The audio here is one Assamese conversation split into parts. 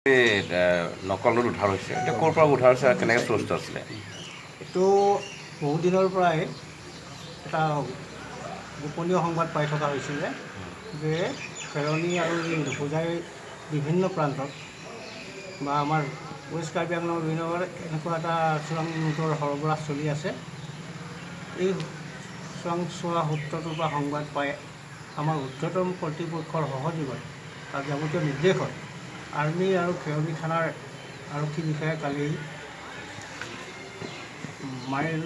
নকল নোট উদ্ধাৰ হৈছে এতিয়া ক'ৰ পৰা উদ্ধাৰ হৈছে কেনেকৈ চ'ৰ্চটো আছিলে এইটো বহু দিনৰ পৰাই এটা গোপনীয় সংবাদ পাই থকা হৈছিলে যে খেৰণী আৰু এই হোজাইৰ বিভিন্ন প্ৰান্তত বা আমাৰ ৱেষ্ট কাৰ্বি আংলঙৰ বিভিন্ন এনেকুৱা এটা চোৰাং নোটৰ সৰবৰাহ চলি আছে। এই চোৰাংচোৱা সূত্ৰটোৰ পৰা সংবাদ পাই আমাৰ ঊৰ্ধ্বতম কৰ্তৃপক্ষৰ সহযোগত তাৰ যাৱতীয় নিৰ্দেশত আৰ্মি আৰু খেৰণী থানাৰ আৰক্ষী বিষয়াই কালি মাইল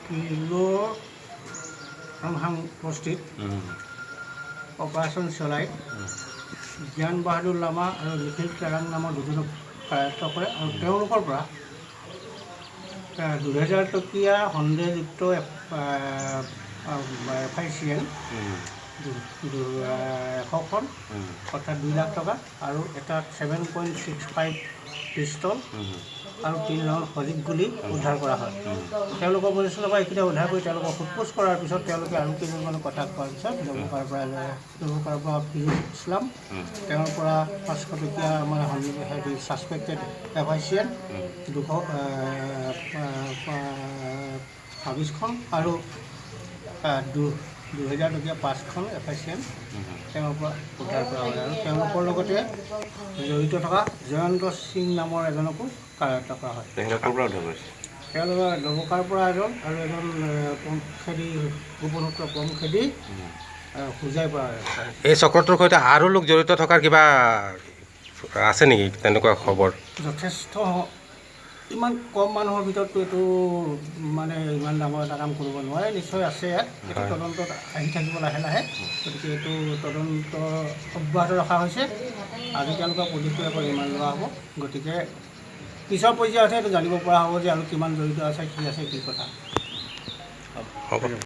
কিলো বস্তিত অপাৰেশ্যন চলাই জ্ঞান বাহাদুৰ লামা আৰু নিখিল কেৰাং নামৰ দুজনক কাৰায়ত্ব কৰে আৰু তেওঁলোকৰ পৰা 2000 টকীয়া সন্দেহযুক্ত FICN 100খন অৰ্থাৎ 2 লাখ টকা আৰু এটা 7.65 পিষ্টল আৰু 3 ৰাউণ্ড সজীৱ গুলি উদ্ধাৰ কৰা হয়। তেওঁলোকৰ পৰিচালনাৰ পৰা এইকেইটা উদ্ধাৰ কৰি তেওঁলোকক সোধপোছ কৰাৰ পিছত তেওঁলোকে আৰু কেইজনমানৰ কথা কোৱাৰ পিছত ডবুকাৰ পৰা ফিৰোজ ইছলাম তেওঁৰ পৰা 500 টকীয়া মানে ছাছপেক্টেড FICN 226খন আৰু 2000 টকীয়া 5খন FICN তেওঁৰ পৰা উদ্ধাৰ কৰা হয় আৰু তেওঁলোকৰ লগতে জড়িত থকা জয়ন্ত সিং নামৰ এজনকো কাৰায়ত্ব কৰা হয়। ক'ৰ পৰা উদ্ধাৰ কৰিছে তেওঁলোকৰ ডবকাৰ পৰা এজন আৰু এজন পমখেদি গোপনসূত্ৰ পমখেদি হোজাইৰ পৰা। এই চক্ৰটোৰ সৈতে আৰু লোক জড়িত থকাৰ কিবা আছে নেকি তেনেকুৱা খবৰ? যথেষ্ট ইমান কম মানুহৰ ভিতৰতো এইটো মানে ইমান ডাঙৰ এটা কাম কৰিব নোৱাৰে, নিশ্চয় আছে ইয়াত। এইটো তদন্তত আহি থাকিব লাহে লাহে, গতিকে এইটো তদন্ত অব্যাহত ৰখা হৈছে। আজি তেওঁলোকক প্ৰতিক্ৰিয়া ৰিমাণ্ড লোৱা হ'ব, গতিকে পিছৰ পৰ্যায়তহে এইটো জানিব পৰা হ'ব যে আৰু কিমান জড়িত আছে, কি কথা। হ'ব।